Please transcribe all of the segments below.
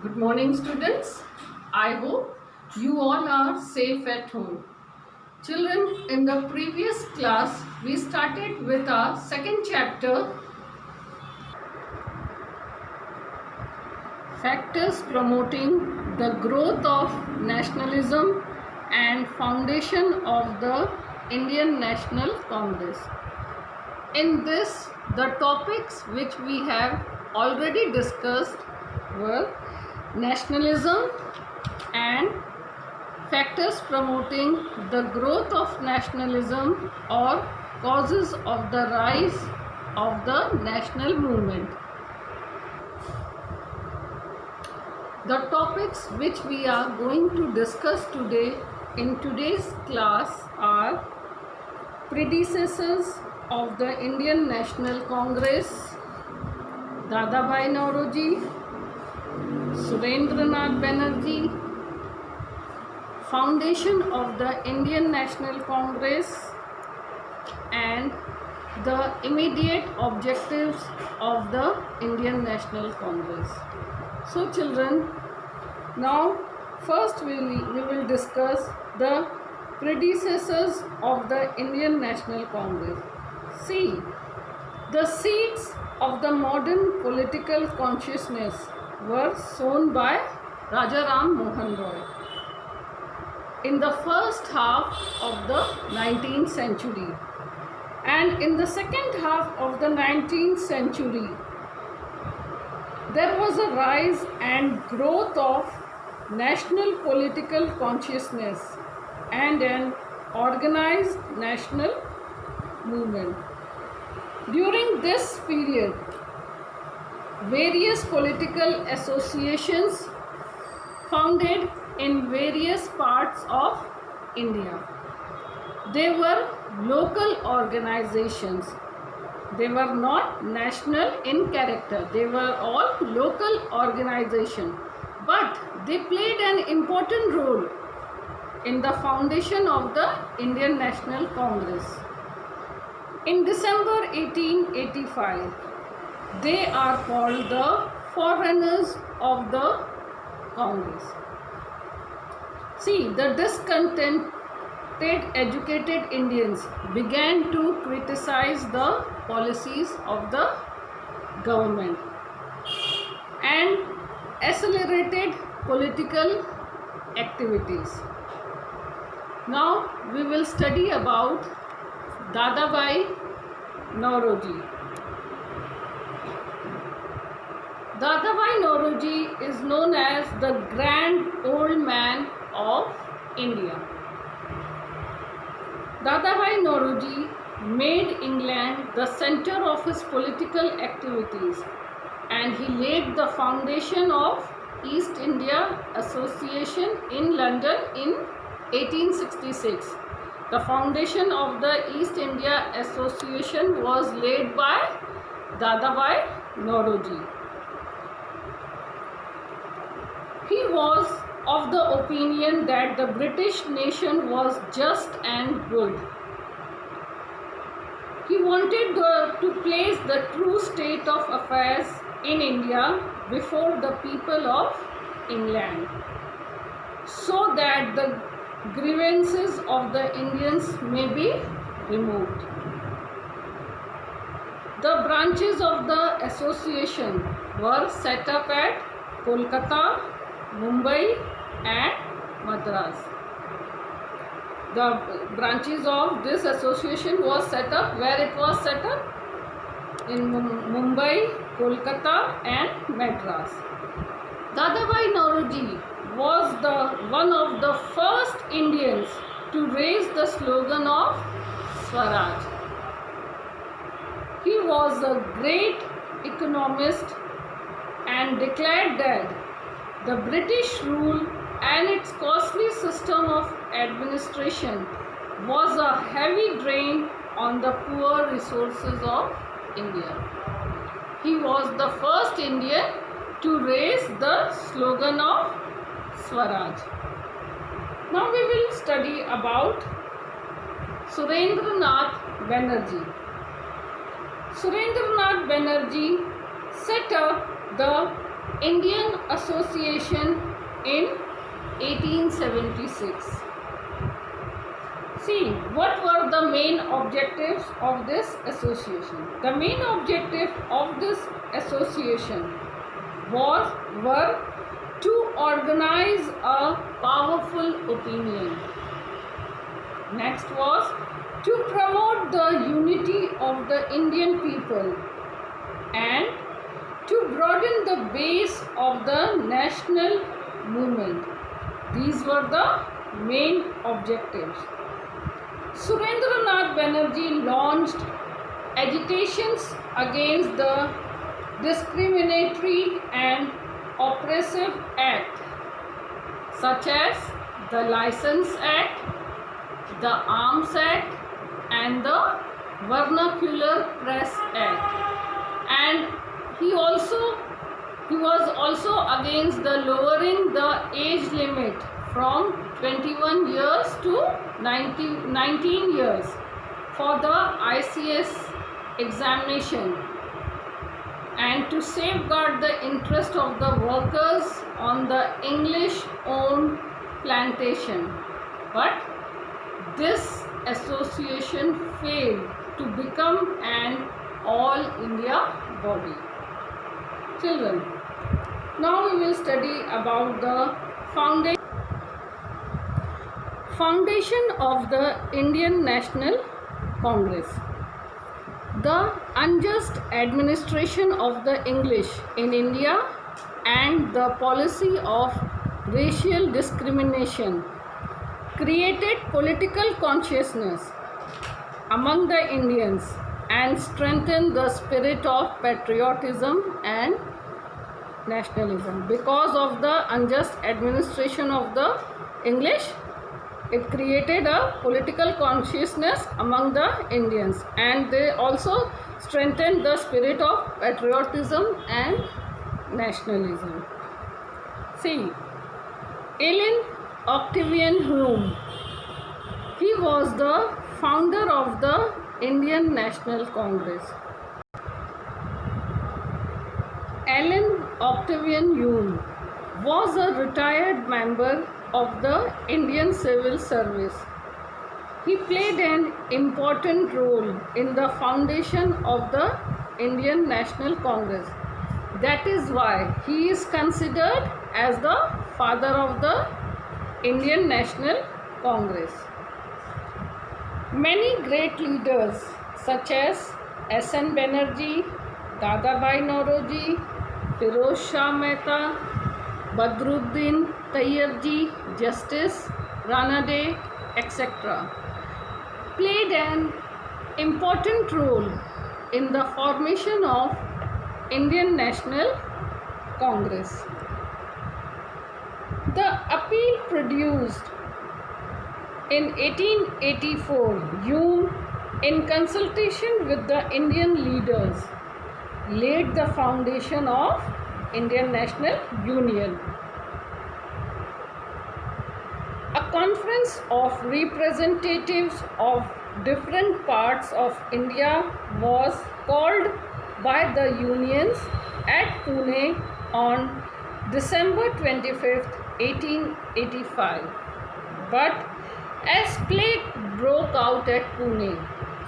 Good morning, students. I hope you all are safe at home. Children, in the previous class, we started with our second chapter, Factors Promoting the Growth of Nationalism and Foundation of the Indian National Congress. In this, the topics which we have already discussed were nationalism and factors promoting the growth of nationalism or causes of the rise of the national movement. The topics which we are going to discuss today in today's class are predecessors of the Indian National Congress, Dadabhai Naoroji, Surendranath Banerjee, foundation of the Indian National Congress, and the immediate objectives of the Indian National Congress. So children, now first we will discuss the predecessors of the Indian National Congress. See, the seeds of the modern political consciousness were sown by Raja Ram Mohan Roy in the first half of the 19th century, and in the second half of the 19th century there was a rise and growth of national political consciousness and an organized national movement. During this period, various political associations founded in various parts of India. They were local organizations. They were not national in character. They were all local organizations. But they played an important role in the foundation of the Indian National Congress. In December 1885, they are called the forerunners of the Congress. See, the discontented educated Indians began to criticize the policies of the government and accelerated political activities. Now we will study about Dadabhai Naoroji. Dadabhai Naoroji is known as the Grand Old Man of India. Dadabhai Naoroji made England the center of his political activities, and he laid the foundation of East India Association in London in 1866. The foundation of the East India Association was laid by Dadabhai Naoroji. He was of the opinion that the British nation was just and good. He wanted to place the true state of affairs in India before the people of England, so that the grievances of the Indians may be removed. The branches of the association were set up at Kolkata, Mumbai and Madras. The branches of this association was set up where it was set up in Mumbai, Kolkata and Madras. Dadabhai Naoroji was one of the first Indians to raise the slogan of Swaraj. He was a great economist and declared that the British rule and its costly system of administration was a heavy drain on the poor resources of India. He was the first Indian to raise the slogan of Swaraj. Now we will study about Surendranath Banerjee. Surendranath Banerjee set up the Indian Association in 1876. See, what were the main objectives of this association? The main objective of this association were to organize a powerful opinion. Next was to promote the unity of the Indian people and to broaden the base of the national movement. These were the main objectives. Surendranath Banerjee launched agitations against the discriminatory and oppressive act such as the License Act, the Arms Act and the Vernacular Press Act. And he was also against the lowering the age limit from 21 years to 19 years for the ICS examination, and to safeguard the interest of the workers on the English-owned plantation. But this association failed to become an all India body. Children, now we will study about the foundation of the Indian National Congress. The unjust administration of the English in India and the policy of racial discrimination created political consciousness among the Indians and strengthened the spirit of patriotism and nationalism. Because of the unjust administration of the English, it created a political consciousness among the Indians, and they also strengthened the spirit of patriotism and nationalism. See, Ellen Octavian Hume, he was the founder of the Indian National Congress. Ellen Octavian Hume was a retired member of the Indian Civil Service. He played an important role in the foundation of the Indian National Congress. That is why he is considered as the father of the Indian National Congress. Many great leaders such as S.N. Banerjee, Dadabhai Naoroji, Firoz Shah Mehta, Badruddin Tayyabji, Justice Ranade, etc., played an important role in the formation of Indian National Congress. The appeal produced in 1884, Hume, in consultation with the Indian leaders, laid the foundation of Indian National Union. A conference of representatives of different parts of India was called by the unions at Pune on December 25th, 1885. But as plague broke out at Pune,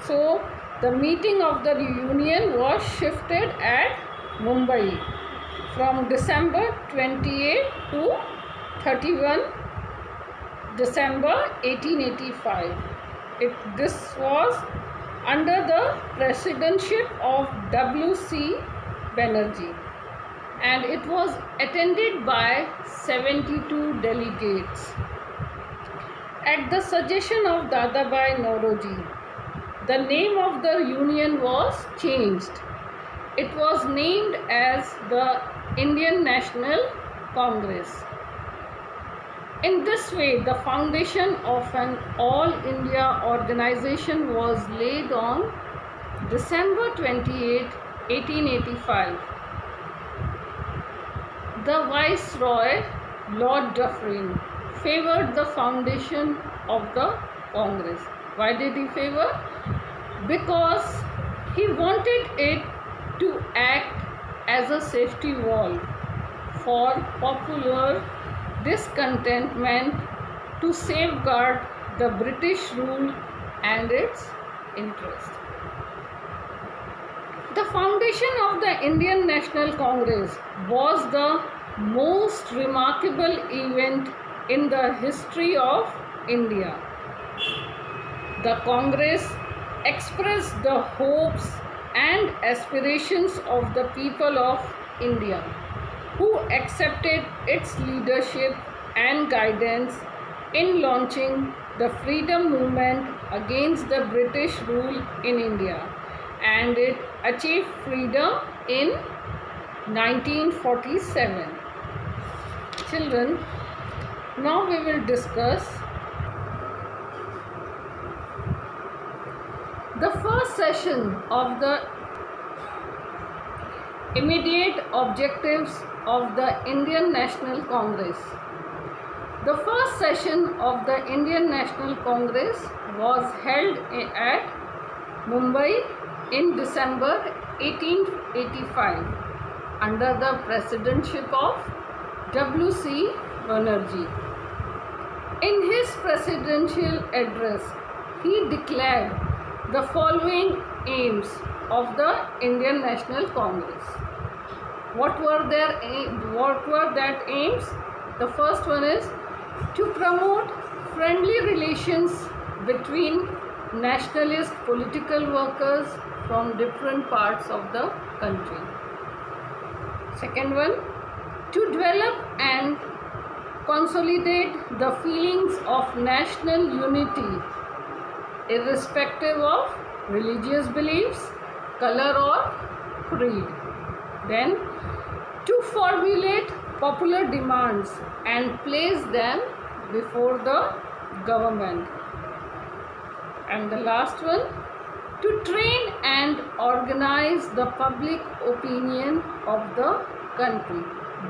so the meeting of the union was shifted at Mumbai from December 28 to 31 December 1885. This was under the presidency of W.C. Banerjee, and it was attended by 72 delegates. At the suggestion of Dadabhai Naoroji, the name of the union was changed. It was named as the Indian National Congress. In this way, the foundation of an all-India organization was laid on December 28, 1885. The Viceroy, Lord Dufferin, favored the foundation of the Congress. Why did he favor? Because he wanted it to act as a safety wall for popular discontentment to safeguard the British rule and its interest. The foundation of the Indian National Congress was the most remarkable event in the history of India. The Congress expressed the hopes and aspirations of the people of India, who accepted its leadership and guidance in launching the freedom movement against the British rule in India, and it achieved freedom in 1947. Children, now we will discuss the first session of the immediate objectives of the Indian National Congress. The first session of the Indian National Congress was held at Mumbai in December 1885 under the presidency of W.C. Banerjee. In his presidential address, he declared the following aims of the Indian National Congress. What were that aims? The first one is to promote friendly relations between nationalist political workers from different parts of the country. Second one, to develop and consolidate the feelings of national unity irrespective of religious beliefs, color or creed. Then, to formulate popular demands and place them before the government. And the last one, to train and organize the public opinion of the country.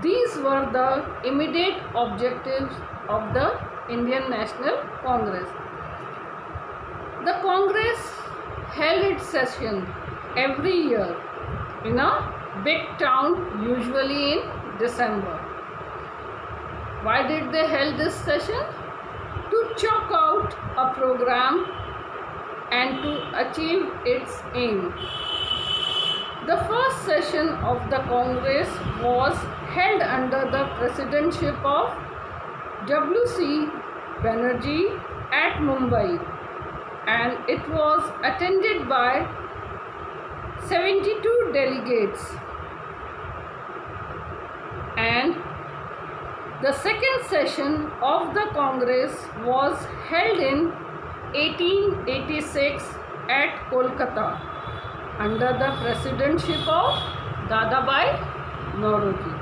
These were the immediate objectives of the Indian National Congress. The Congress held its session every year in a big town, usually in December. Why did they hold this session? To chalk out a program and to achieve its aim. The first session of the Congress was held under the presidency of W.C. Banerjee at Mumbai, and it was attended by 72 delegates. And the second session of the Congress was held in 1886 at Kolkata under the presidency of Dadabhai Naoroji.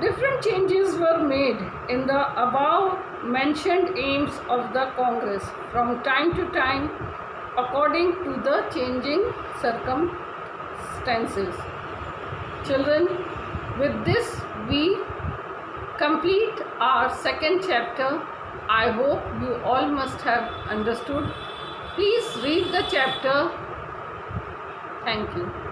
Different changes were made in the above mentioned aims of the Congress from time to time according to the changing circumstances. Children, with this we complete our second chapter. I hope you all must have understood. Please read the chapter. Thank you.